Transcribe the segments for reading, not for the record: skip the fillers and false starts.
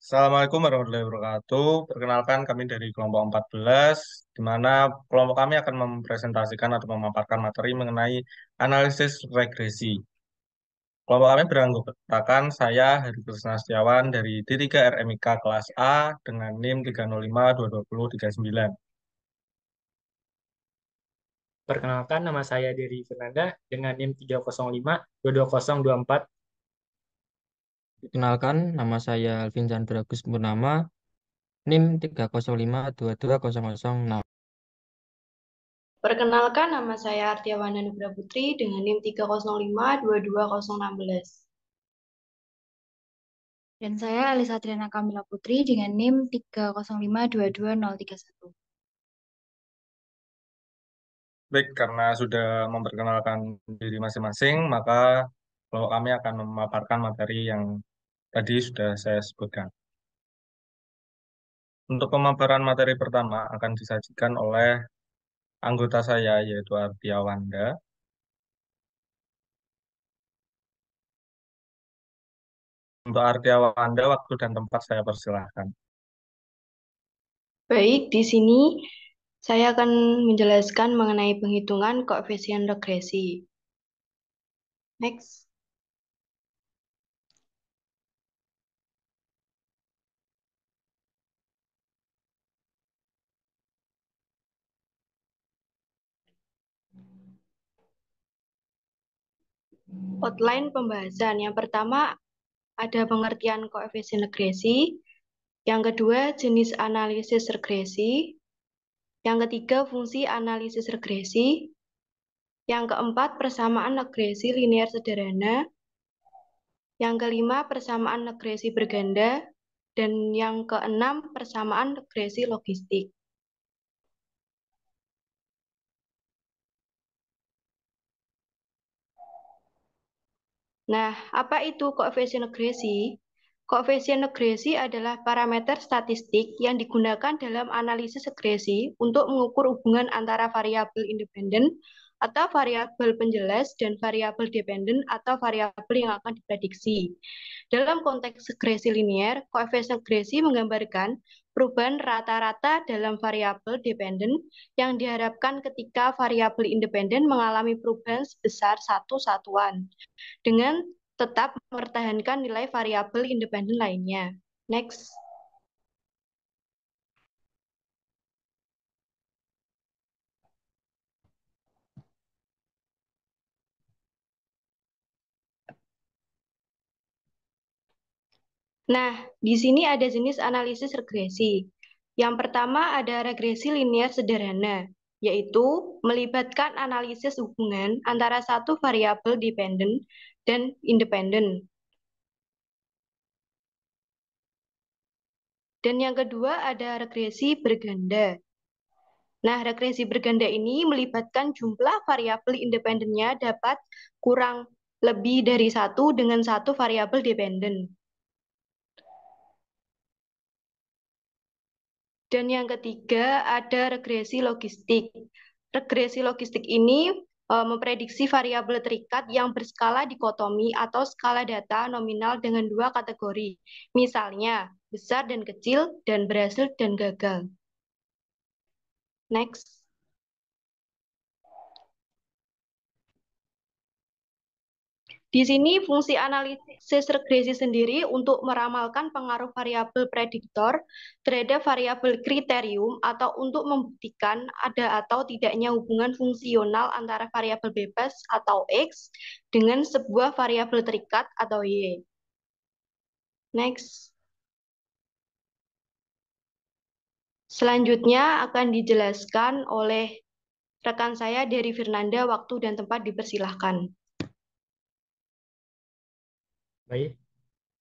Assalamualaikum warahmatullahi wabarakatuh. Perkenalkan kami dari kelompok 14, di mana kelompok kami akan mempresentasikan atau memaparkan materi mengenai analisis regresi. Kelompok kami beranggotakan saya, Heri Krisna Setiawan, dari D3 RMIK kelas A dengan NIM 3052239. Perkenalkan, nama saya Dery Fernanda dengan NIM 305 22024. Kenalkan, nama saya Alvin Chandra Gus Purnama, NIM 305220006. Perkenalkan, nama saya Artiawana Nugra Putri dengan NIM 305 22016. Dan saya Alisa Triana Kamila Putri dengan NIM 305 22031. Baik, karena sudah memperkenalkan diri masing-masing, maka kelompok kami akan memaparkan materi yang tadi sudah saya sebutkan. Untuk pemaparan materi pertama akan disajikan oleh anggota saya, yaitu Artia Wanda. Untuk Artia Wanda, waktu dan tempat saya persilahkan. Baik, di sini saya akan menjelaskan mengenai penghitungan koefisien regresi. Next. Outline pembahasan. Yang pertama ada pengertian koefisien regresi. Yang kedua, jenis analisis regresi. Yang ketiga, fungsi analisis regresi. Yang keempat, persamaan regresi linear sederhana. Yang kelima, persamaan regresi berganda. Dan yang keenam, persamaan regresi logistik. Nah, apa itu koefisien regresi? Koefisien regresi adalah parameter statistik yang digunakan dalam analisis regresi untuk mengukur hubungan antara variabel independen atau variabel penjelas dan variabel dependen atau variabel yang akan diprediksi. Dalam konteks regresi linear, koefisien regresi menggambarkan perubahan rata-rata dalam variabel dependen yang diharapkan ketika variabel independen mengalami perubahan sebesar satu satuan dengan tetap mempertahankan nilai variabel independen lainnya. Next. Nah, di sini ada jenis analisis regresi. Yang pertama ada regresi linear sederhana, yaitu melibatkan analisis hubungan antara satu variabel dependen dan independen. Dan yang kedua ada regresi berganda. Nah, regresi berganda ini melibatkan jumlah variabel independennya dapat kurang lebih dari satu dengan satu variabel dependen. Dan yang ketiga ada regresi logistik. Regresi logistik ini memprediksi variabel terikat yang berskala dikotomi atau skala data nominal dengan dua kategori. Misalnya, besar dan kecil, dan berhasil dan gagal. Next. Di sini fungsi analisis regresi sendiri untuk meramalkan pengaruh variabel prediktor terhadap variabel kriterium atau untuk membuktikan ada atau tidaknya hubungan fungsional antara variabel bebas atau X dengan sebuah variabel terikat atau Y. Next. Selanjutnya akan dijelaskan oleh rekan saya Dery Fernanda, waktu dan tempat dipersilahkan. Baik,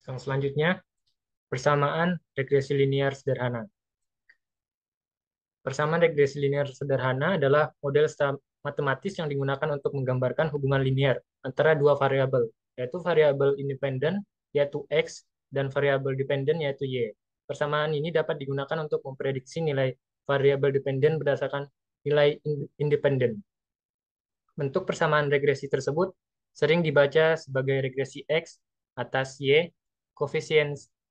yang selanjutnya, persamaan regresi linear sederhana. Persamaan regresi linear sederhana adalah model matematis yang digunakan untuk menggambarkan hubungan linear antara dua variabel, yaitu variabel independen, yaitu X, dan variabel dependen, yaitu Y. Persamaan ini dapat digunakan untuk memprediksi nilai variabel dependen berdasarkan nilai independen. Bentuk persamaan regresi tersebut sering dibaca sebagai regresi X atas Y,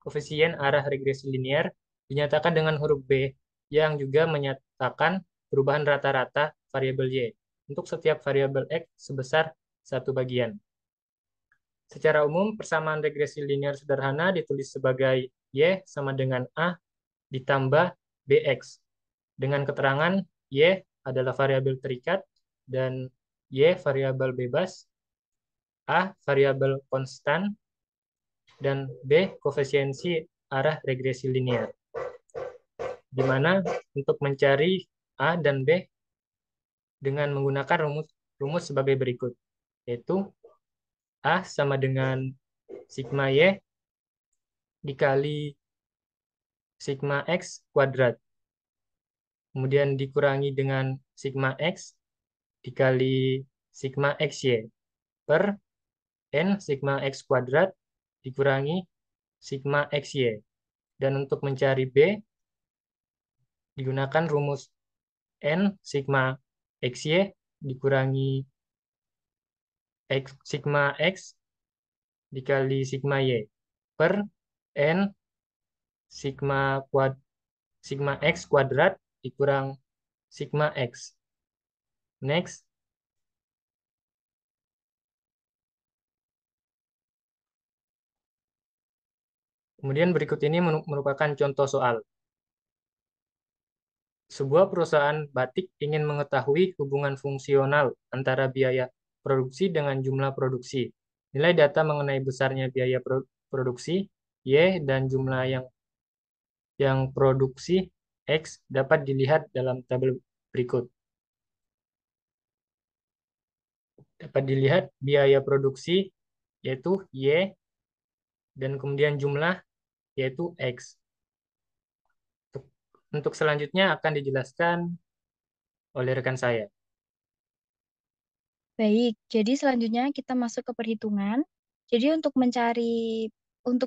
koefisien arah regresi linear dinyatakan dengan huruf B yang juga menyatakan perubahan rata-rata variabel Y untuk setiap variabel X sebesar 1 bagian. Secara umum, persamaan regresi linear sederhana ditulis sebagai Y sama dengan A ditambah BX. Dengan keterangan Y adalah variabel terikat dan Y variabel bebas, A variabel konstan, dan B koefisiensi arah regresi linear. Di mana untuk mencari A dan B dengan menggunakan rumus sebagai berikut, yaitu A sama dengan sigma Y dikali sigma X kuadrat. Kemudian dikurangi dengan sigma X dikali sigma XY per N sigma X kuadrat dikurangi sigma XY. Dan untuk mencari B, digunakan rumus N sigma XY dikurangi sigma X dikali sigma Y per N sigma X kuadrat dikurang sigma X. Next. Kemudian berikut ini merupakan contoh soal. Sebuah perusahaan batik ingin mengetahui hubungan fungsional antara biaya produksi dengan jumlah produksi. Nilai data mengenai besarnya biaya produksi Y dan jumlah yang produksi X dapat dilihat dalam tabel berikut. Dapat dilihat biaya produksi yaitu Y dan kemudian jumlah yaitu X. Untuk selanjutnya akan dijelaskan oleh rekan saya. Baik, jadi selanjutnya kita masuk ke perhitungan. Jadi untuk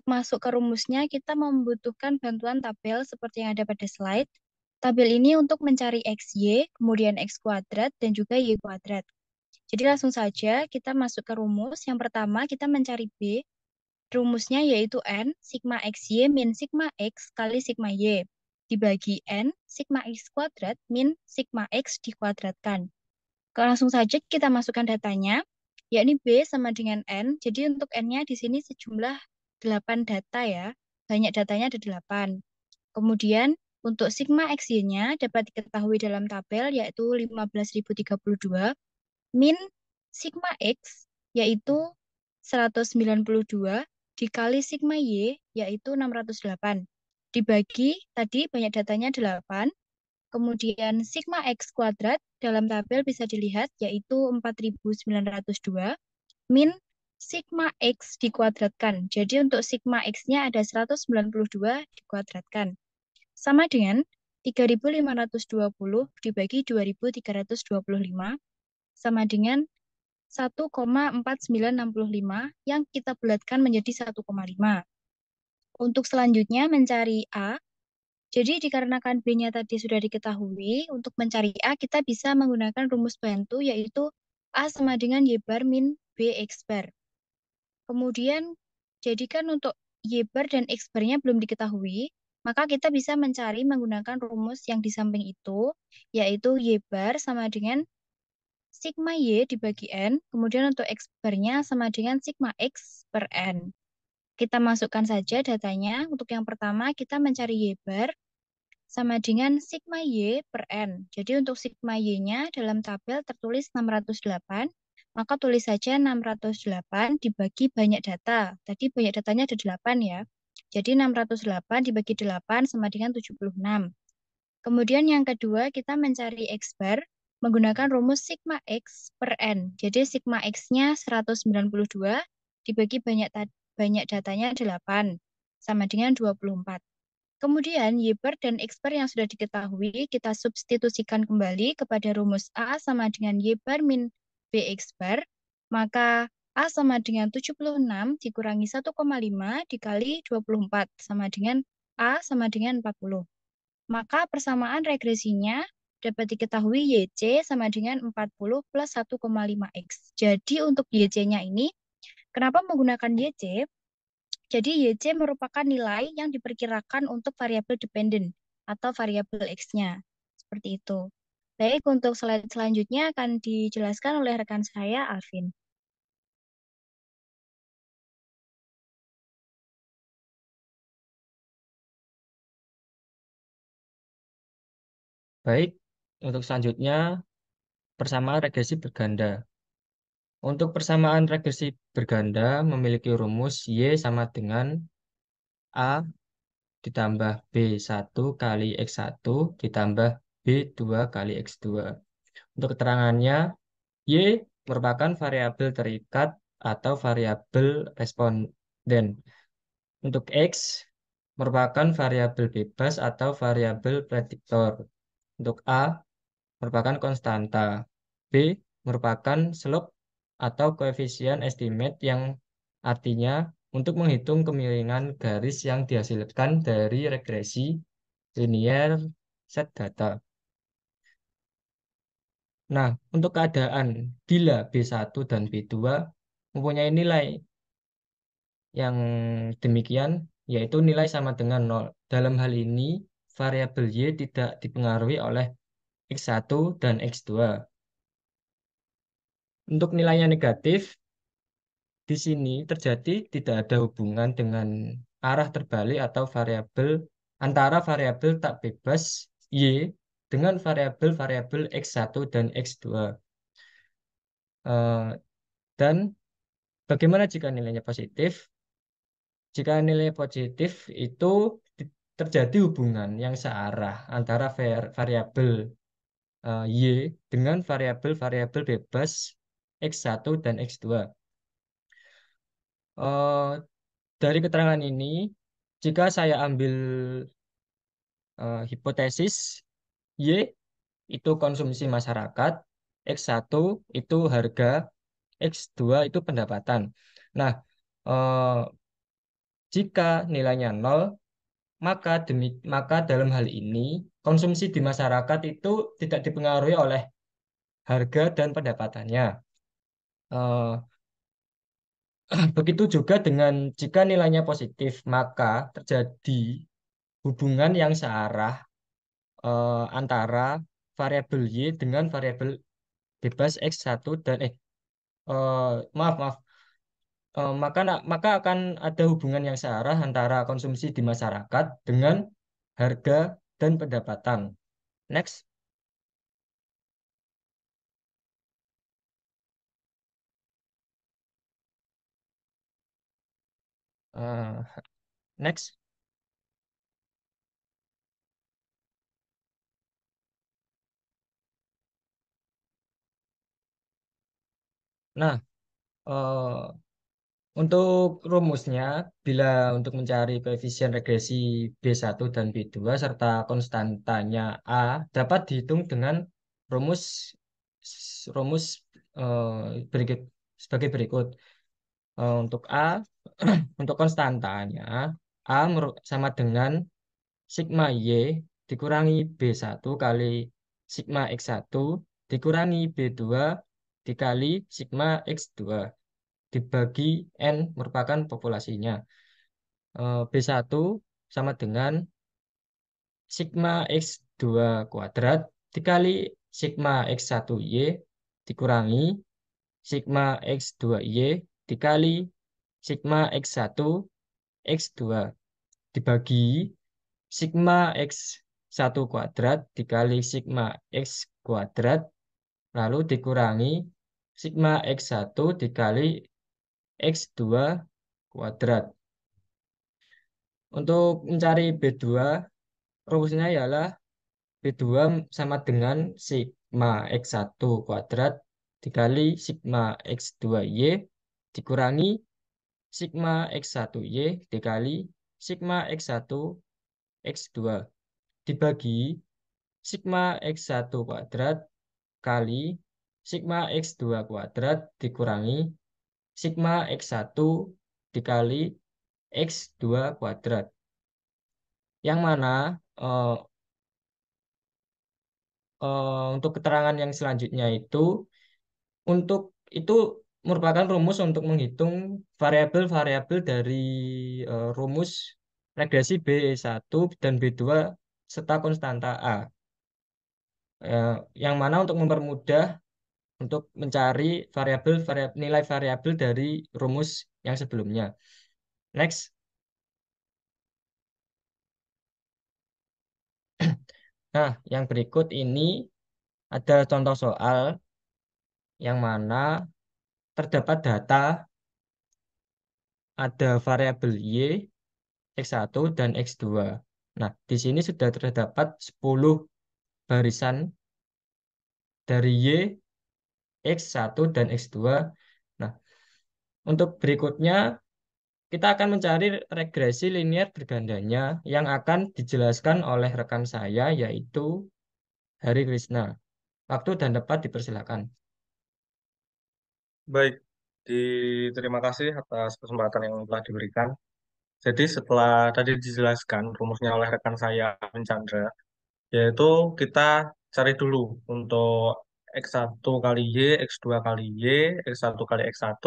masuk ke rumusnya, kita membutuhkan bantuan tabel seperti yang ada pada slide. Tabel ini untuk mencari XY, kemudian X kuadrat, dan juga Y kuadrat. Jadi langsung saja kita masuk ke rumus. Yang pertama kita mencari B. Rumusnya yaitu N, sigma XY min sigma X kali sigma Y. Dibagi N, sigma X kuadrat min sigma X dikuadratkan. Langsung saja kita masukkan datanya, yakni B sama dengan N. Jadi untuk N-nya di sini sejumlah 8 data ya. Banyak datanya ada 8. Kemudian untuk sigma XY-nya dapat diketahui dalam tabel yaitu 15.032 min sigma X yaitu 192 dikali sigma Y yaitu 608. Dibagi tadi banyak datanya 8. Kemudian sigma X kuadrat dalam tabel bisa dilihat yaitu 4.902 min sigma X dikuadratkan. Jadi untuk sigma X-nya ada 192 dikuadratkan. Sama dengan 3.520 dibagi 2.325 sama dengan 1,4965 yang kita bulatkan menjadi 1,5. Untuk selanjutnya mencari A. Jadi dikarenakan B-nya tadi sudah diketahui, untuk mencari A kita bisa menggunakan rumus bantu yaitu A sama dengan Y bar min B X bar. Kemudian jadikan untuk Y bar dan X bar-nya belum diketahui, maka kita bisa mencari menggunakan rumus yang di samping itu, yaitu Y bar sama dengan sigma Y dibagi N, kemudian untuk X bar-nya sama dengan sigma X per N. Kita masukkan saja datanya. Untuk yang pertama kita mencari Y bar sama dengan sigma Y per N. Jadi untuk sigma Y-nya dalam tabel tertulis 608, maka tulis saja 608 dibagi banyak data. Tadi banyak datanya ada 8 ya. Jadi 608 dibagi 8 sama dengan 76. Kemudian yang kedua kita mencari X bar menggunakan rumus sigma X per N. Jadi sigma X-nya 192 dibagi banyak datanya 8 sama dengan 24. Kemudian Y bar dan X bar yang sudah diketahui kita substitusikan kembali kepada rumus A sama dengan Y bar min BX bar. Maka A sama dengan 76 dikurangi 1,5 dikali 24 sama dengan A sama dengan 40. Maka persamaan regresinya dapat diketahui YC sama dengan 40 plus 1,5X. Jadi untuk YC-nya ini, kenapa menggunakan YC? Jadi YC merupakan nilai yang diperkirakan untuk variabel dependen atau variabel X-nya. Seperti itu. Baik, untuk slide selanjutnya akan dijelaskan oleh rekan saya, Alvin. Baik, untuk selanjutnya persamaan regresi berganda. Untuk persamaan regresi berganda memiliki rumus Y sama dengan A ditambah B1 kali X1 ditambah B2 kali X2. Untuk keterangannya, Y merupakan variabel terikat atau variabel responden. Untuk X merupakan variabel bebas atau variabel prediktor. Untuk A merupakan konstanta. B merupakan slope atau koefisien estimate yang artinya untuk menghitung kemiringan garis yang dihasilkan dari regresi linear set data. Nah, untuk keadaan bila B1 dan B2 mempunyai nilai yang demikian, yaitu nilai sama dengan 0. Dalam hal ini, variabel Y tidak dipengaruhi oleh X1 dan X2. Untuk nilainya negatif, di sini terjadi tidak ada hubungan dengan arah terbalik atau variabel antara variabel tak bebas Y dengan variabel-variabel X1 dan X2. Eh, dan bagaimana jika nilainya positif? Jika nilai positif itu terjadi hubungan yang searah antara variabel Y dengan variabel-variabel bebas X1 dan X2. Eh, dari keterangan ini, jika saya ambil hipotesis Y itu konsumsi masyarakat, X1 itu harga, X2 itu pendapatan. Nah, eh, jika nilainya 0, maka dalam hal ini konsumsi di masyarakat itu tidak dipengaruhi oleh harga dan pendapatannya. Eh, Begitu juga dengan jika nilainya positif, maka terjadi hubungan yang searah antara variabel Y dengan variabel bebas X1 dan eh, maaf maaf. Maka akan ada hubungan yang searah antara konsumsi di masyarakat dengan harga dan pendapatan. Next. Eh, next. Nah, eh, untuk rumusnya, bila untuk mencari koefisien regresi B1 dan B2 serta konstantanya A dapat dihitung dengan rumus rumus berikut sebagai berikut. Untuk A, untuk konstantanya A sama dengan sigma Y dikurangi B1 kali sigma X1 dikurangi B2 dikali sigma X2 dibagi N merupakan populasinya. B1 sama dengan sigma X2 kuadrat dikali sigma X1Y dikurangi sigma X2Y dikali sigma X1 X2 dibagi sigma X1 kuadrat dikali sigma X kuadrat lalu dikurangi sigma X1 dikali X2 kuadrat. Untuk mencari B2, rumusnya ialah B2 sama dengan sigma X1 kuadrat dikali sigma X2Y dikurangi sigma X1Y dikali sigma X1 X2 dibagi sigma X1 kuadrat kali sigma X2 kuadrat dikurangi sigma X1 dikali X2 kuadrat. Yang mana eh, untuk keterangan yang selanjutnya itu untuk itu merupakan rumus untuk menghitung variabel-variabel dari rumus regresi B1 dan B2 serta konstanta A. Yang mana untuk mempermudah untuk mencari nilai variabel dari rumus yang sebelumnya. Next. Nah, yang berikut ini ada contoh soal yang mana terdapat data, ada variabel Y, X1 dan X2. Nah, di sini sudah terdapat 10 barisan dari Y, X1 dan X2. Nah, untuk berikutnya kita akan mencari regresi linear bergandanya yang akan dijelaskan oleh rekan saya yaitu Hari Krishna. Waktu dan tempat dipersilakan. Baik, terima kasih atas kesempatan yang telah diberikan. Jadi setelah tadi dijelaskan rumusnya oleh rekan saya, Alvin Chandra, yaitu kita cari dulu untuk X1 kali Y, X2 kali Y, X1 kali X1,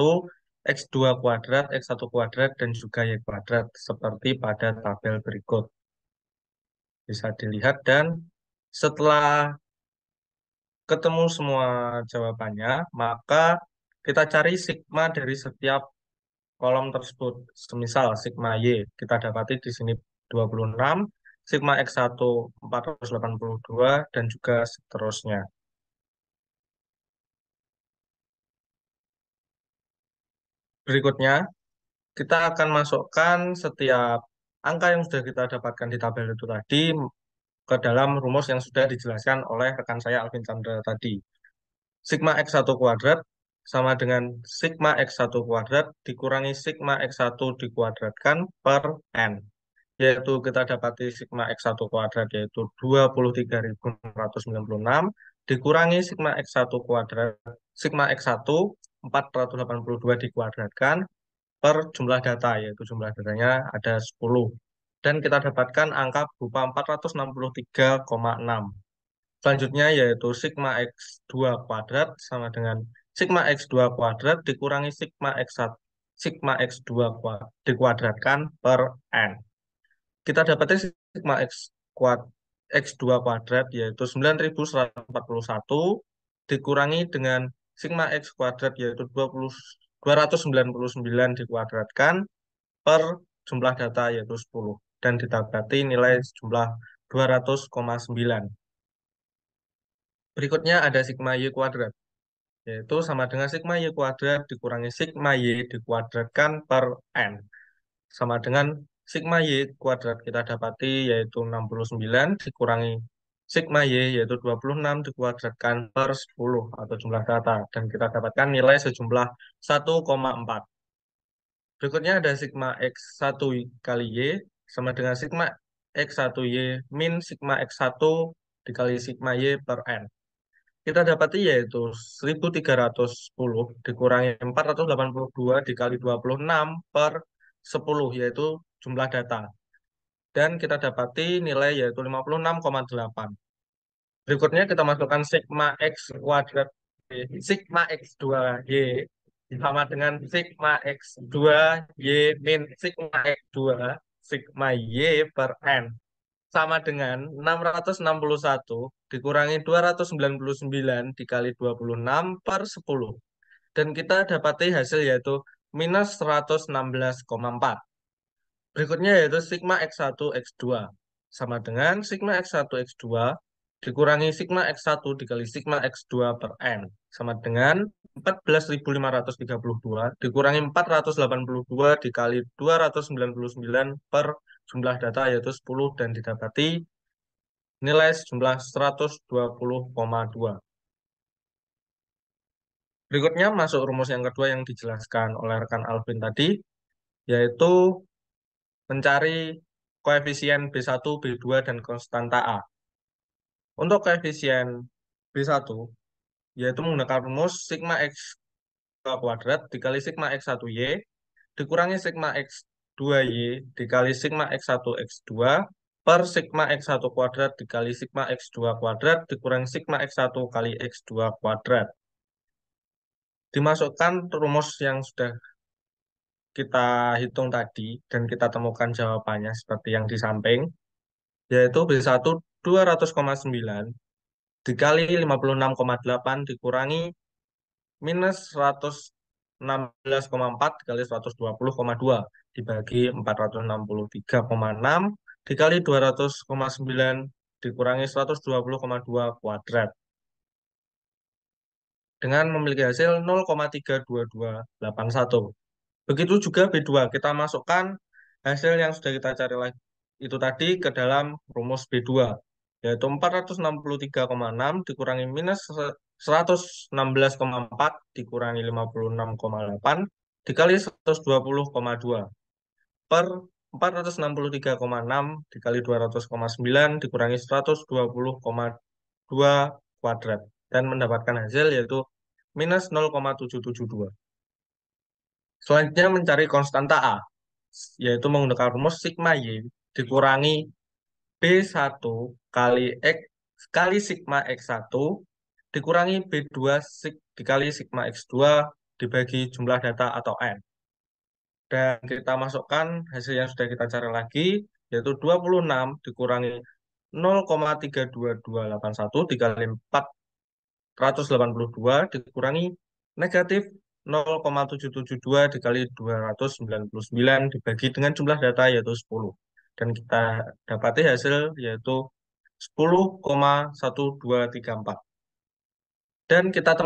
X2 kuadrat, X1 kuadrat, dan juga Y kuadrat, seperti pada tabel berikut. Bisa dilihat, dan setelah ketemu semua jawabannya, maka kita cari sigma dari setiap kolom tersebut. Semisal sigma Y kita dapati di sini 26, sigma X1 482, dan juga seterusnya. Berikutnya, kita akan masukkan setiap angka yang sudah kita dapatkan di tabel itu tadi ke dalam rumus yang sudah dijelaskan oleh rekan saya Alvin Chandra tadi. Sigma X1 kuadrat sama dengan sigma X1 kuadrat dikurangi sigma X1 dikuadratkan per N. Yaitu kita dapati sigma X1 kuadrat yaitu 23.696 dikurangi sigma X1 kuadrat, sigma X1 482 dikuadratkan per jumlah data, yaitu jumlah datanya ada 10. Dan kita dapatkan angka berupa 463,6. Selanjutnya yaitu sigma X2 kuadrat sama dengan sigma X2 kuadrat dikurangi sigma X2 dikuadratkan per N. Kita dapatkan sigma X2 kuadrat yaitu 9.141 dikurangi dengan sigma X kuadrat yaitu 299 dikuadratkan per jumlah data yaitu 10 dan didapati nilai jumlah 200,9. Berikutnya ada sigma Y kuadrat, yaitu sama dengan sigma Y kuadrat dikurangi sigma Y dikuadratkan per N. Sama dengan sigma Y kuadrat kita dapati yaitu 69 dikurangi sigma Y yaitu 26 dikuadratkan per 10 atau jumlah data. Dan kita dapatkan nilai sejumlah 1,4. Berikutnya ada sigma X1 kali Y sama dengan sigma X1Y min sigma X1 dikali sigma Y per N. Kita dapati yaitu 1310 dikurangi 482 dikali 26 per 10 yaitu jumlah data. Dan kita dapati nilai yaitu 56,8. Berikutnya kita masukkan sigma X kuadrat sigma X2Y sama dengan sigma X2Y min sigma X2 sigma Y per N sama dengan 661 dikurangi 299 dikali 26 per 10. Dan kita dapati hasil yaitu minus 116,4. Berikutnya yaitu sigma X1 X2 sama dengan sigma X1 X2 dikurangi sigma X1 dikali sigma X2 per N sama dengan 14.532 dikurangi 482 dikali 299 per jumlah data yaitu 10 dan didapati nilai sejumlah 120,2. Berikutnya masuk rumus yang kedua yang dijelaskan oleh rekan Alvin tadi, yaitu mencari koefisien B1, B2, dan konstanta A. Untuk koefisien B1, yaitu menggunakan rumus sigma X kuadrat dikali sigma X1Y dikurangi sigma X2Y dikali sigma X1 X2 per sigma X1 kuadrat dikali sigma X2 kuadrat dikurangi sigma X1 kali X2 kuadrat. dimasukkan rumus yang sudah kita hitung tadi dan kita temukan jawabannya seperti yang di samping, yaitu B1 200,9 dikali 56,8 dikurangi minus 116,4 dikali 120,2 dibagi 463,6 dikali 200,9 dikurangi 120,2 kuadrat dengan memiliki hasil 0,32281. Begitu juga B2, kita masukkan hasil yang sudah kita cari lagi itu tadi ke dalam rumus B2, yaitu 463,6 dikurangi minus 116,4 dikurangi 56,8 dikali 120,2 per 463,6 dikali 200,9 dikurangi 120,2 kuadrat dan mendapatkan hasil yaitu minus 0,772. Selanjutnya mencari konstanta A, yaitu menggunakan rumus sigma Y dikurangi B1 kali X kali sigma X1 dikurangi B2 dikali sigma X2 dibagi jumlah data atau N. Dan kita masukkan hasil yang sudah kita cari lagi, yaitu 26 dikurangi 0,32281 dikali 482 dikurangi negatif 0,772 dikali 299 dibagi dengan jumlah data yaitu 10. Dan kita dapati hasil yaitu 10,1234. Dan kita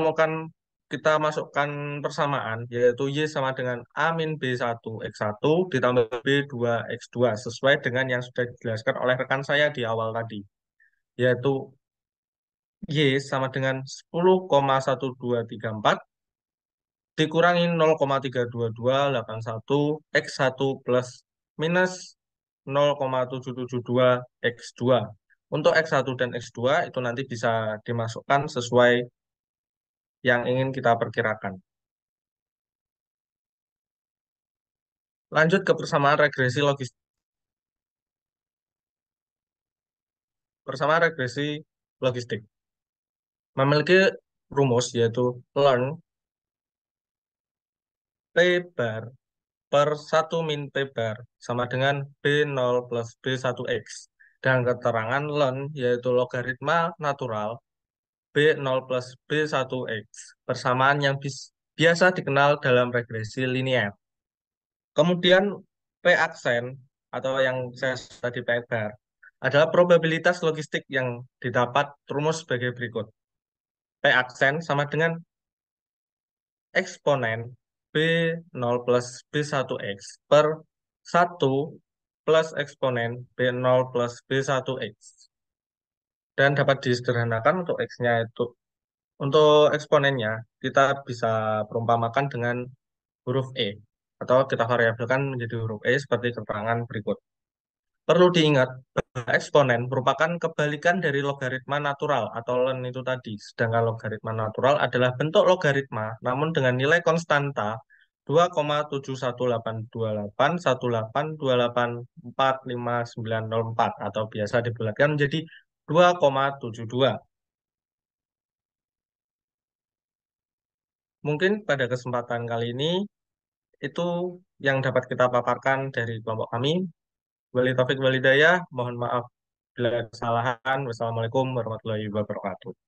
masukkan persamaan, yaitu Y sama dengan A min B1 X1 ditambah B2 X2, sesuai dengan yang sudah dijelaskan oleh rekan saya di awal tadi, yaitu Y sama dengan 10,1234 dikurangi 0,32281 X1 plus minus 0,772 X2. Untuk X1 dan X2 itu nanti bisa dimasukkan sesuai yang ingin kita perkirakan. Lanjut ke persamaan regresi logistik. Persamaan regresi logistik memiliki rumus yaitu ln P bar per 1 min P bar sama dengan B0 plus B1X. Dan keterangan ln yaitu logaritma natural B0 plus B1X. Persamaan yang biasa dikenal dalam regresi linear. Kemudian P aksen atau yang saya tadi P bar adalah probabilitas logistik yang didapat rumus sebagai berikut. P aksen sama dengan eksponen B0 plus B1X per 1 plus eksponen B0 plus B1X. Dan dapat disederhanakan untuk X-nya itu. Untuk eksponennya, kita bisa perumpamakan dengan huruf E. Atau kita variabelkan menjadi huruf E seperti keterangan berikut. Perlu diingat, eksponen merupakan kebalikan dari logaritma natural atau ln itu tadi. Sedangkan logaritma natural adalah bentuk logaritma, namun dengan nilai konstanta 2,718818284594 atau biasa dibulatkan menjadi 2,72. Mungkin pada kesempatan kali ini itu yang dapat kita paparkan dari kelompok kami. Wali taufik walidayah, mohon maaf bila ada kesalahan. Wassalamualaikum warahmatullahi wabarakatuh.